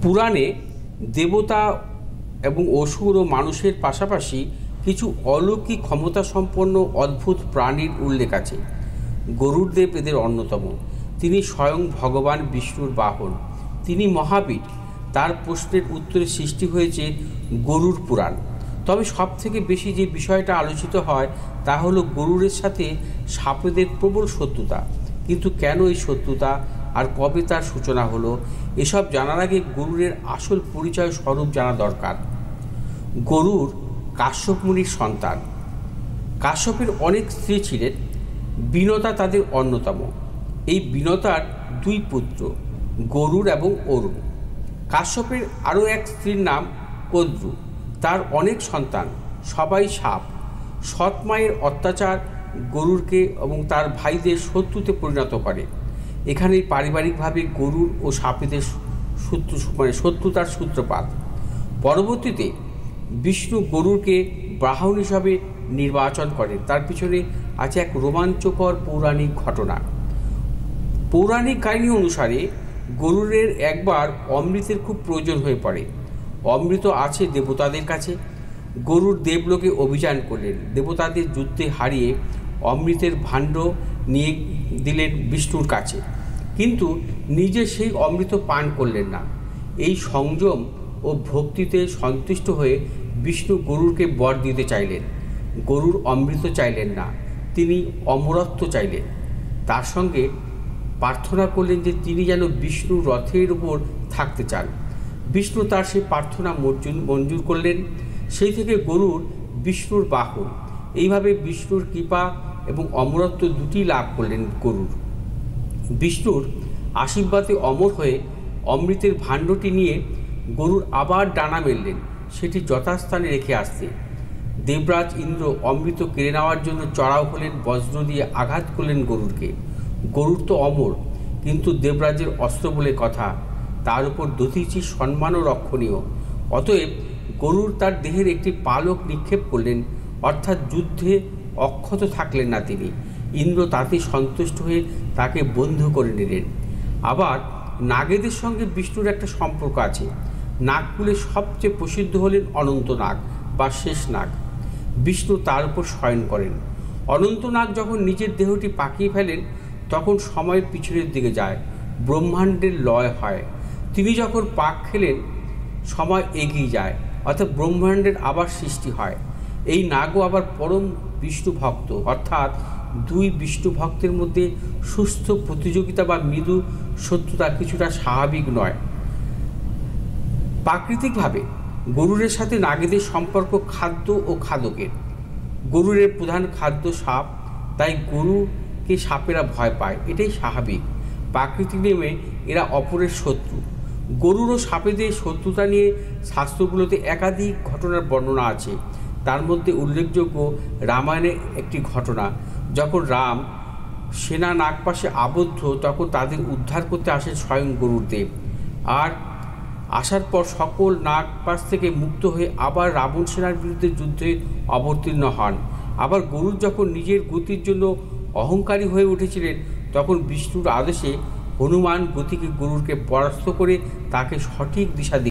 পুরাণে দেবতা এবং অসুর ও মানুষের পাশাপাশি কিছু অলৌকিক ক্ষমতা সম্পন্ন অদ্ভুত প্রাণীর উল্লেখ আছে। গরুড়দেব এদের অন্যতম। তিনি স্বয়ং ভগবান বিষ্ণুর বাহন, তিনি মহাবীর। তার প্রশ্নের উত্তরে সৃষ্টি হয়েছে গরুড় পুরাণ। তবে সবথেকে বেশি যে বিষয়টা আলোচিত হয় তা হলো গরুড়ের সাথে সাপেদের প্রবল শত্রুতা। কিন্তু কেন এই শত্রুতা আর কবে তার সূচনা হলো, এসব জানার আগে গরুড়ের আসল পরিচয় স্বরূপ জানা দরকার। গরুড় কাশ্যপ মুনির সন্তান। কাশ্যপের অনেক স্ত্রী ছিলেন, বিনতা তাদের অন্যতম। এই বিনতার দুই পুত্র, গরুড় এবং অরুণ। কাশ্যপের আরও এক স্ত্রীর নাম কদ্রু। তার অনেক সন্তান, সবাই সাপ। সৎ মায়ের অত্যাচার গরুড়কে এবং তার ভাইদের শত্রুতে পরিণত করে। এখানেই পারিবারিকভাবে গরুড় ও সাপেদের শত্রুতার সূত্রপাত। পরবর্তীতে বিষ্ণু গরুড়কে বাহন হিসাবে নির্বাচন করেন। তার পিছনে আছে এক রোমাঞ্চকর পৌরাণিক ঘটনা। পৌরাণিক কাহিনী অনুসারে গরুড়ের একবার অমৃতের খুব প্রয়োজন হয়ে পড়ে। অমৃত আছে দেবতাদের কাছে। গরুড় দেবলোকে অভিযান করলেন। দেবতাদের যুদ্ধে হারিয়ে অমৃতের ভাণ্ড নিয়ে দিলেন বিষ্ণুর কাছে, কিন্তু নিজে সেই অমৃত পান করলেন না। এই সংযম ও ভক্তিতে সন্তুষ্ট হয়ে বিষ্ণু গরুড়কে বর দিতে চাইলেন। গরুড় অমৃত চাইলেন না, তিনি অমরত্ব চাইলেন। তার সঙ্গে প্রার্থনা করলেন যে তিনি যেন বিষ্ণুর রথের উপর থাকতে চান। বিষ্ণু তার সেই প্রার্থনা মঞ্জুর করলেন। সেই থেকে গরুড় বিষ্ণুর বাহন। এইভাবে বিষ্ণুর কৃপা এবং অমরত্ব দুটি লাভ করলেন গরুড়। বিষ্ণুর আশীর্বাদে অমর হয়ে অমৃতের ভাণ্ডটি নিয়ে গরুড় আবার ডানা মেললেন, সেটি যথাস্থানে রেখে আসতে। দেবরাজ ইন্দ্র অমৃত কেড়ে নেওয়ার জন্য চড়াও হলেন, বজ্র দিয়ে আঘাত করলেন গরুড়কে। গরুড় তো অমর, কিন্তু দেবরাজের অস্ত্র বলে কথা, তার উপর দধিচির সম্মানও রক্ষণীয়। অতএব গরুড় তার দেহের একটি পালক নিক্ষেপ করলেন, অর্থাৎ যুদ্ধে অক্ষত থাকলেন না তিনি। ইন্দ্র তাতে সন্তুষ্ট হয়ে তাকে বন্ধু করে নিলেন। আবার নাগেদের সঙ্গে বিষ্ণুর একটা সম্পর্ক আছে। নাগকুলের সবচেয়ে প্রসিদ্ধ হলেন অনন্তনাগ বা শেষ নাগ। বিষ্ণু তার উপর শয়ন করেন। অনন্তনাগ যখন নিজের দেহটি পাকিয়ে ফেলেন তখন সময় পিছনের দিকে যায়, ব্রহ্মাণ্ডের লয় হয়। তিনি যখন পাক খেলেন সময় এগিয়ে যায়, অর্থাৎ ব্রহ্মাণ্ডের আবার সৃষ্টি হয়। এই নাগও আবার পরম বিষ্ণু ভক্ত, অর্থাৎ দুই বিষ্ণু ভক্তের মধ্যে সুস্থ প্রতিযোগিতা বা মৃদু শত্রুতা কিছুটা স্বাভাবিক নয়। প্রাকৃতিকভাবে গরুড়ের সাথে নাগেদের সম্পর্ক খাদ্য ও খাদকের। গরুড়ের প্রধান খাদ্য সাপ, তাই গরুকে সাপেরা ভয় পায়, এটাই স্বাভাবিক। প্রাকৃতিক নিয়মে এরা অপরের শত্রু। গরুড় ও সাপেদের শত্রুতা নিয়ে শাস্ত্রগুলোতে একাধিক ঘটনার বর্ণনা আছে। তার মধ্যে উল্লেখযোগ্য রামায়ণের একটি ঘটনা। যখন রাম সেনা নাগপাশে আবদ্ধ তখন তাদের উদ্ধার করতে আসেন স্বয়ং গরুড়দেব। আর আসার পর সকল নাগপাশ থেকে মুক্ত হয়ে আবার রাবণ সেনার বিরুদ্ধে যুদ্ধে অবতীর্ণ হন। আবার গরুড় যখন নিজের গতির জন্য অহংকারী হয়ে উঠেছিলেন তখন বিষ্ণুর আদেশে হনুমান গতিকে গরুড়কে পরাস্ত করে তাকে সঠিক দিশা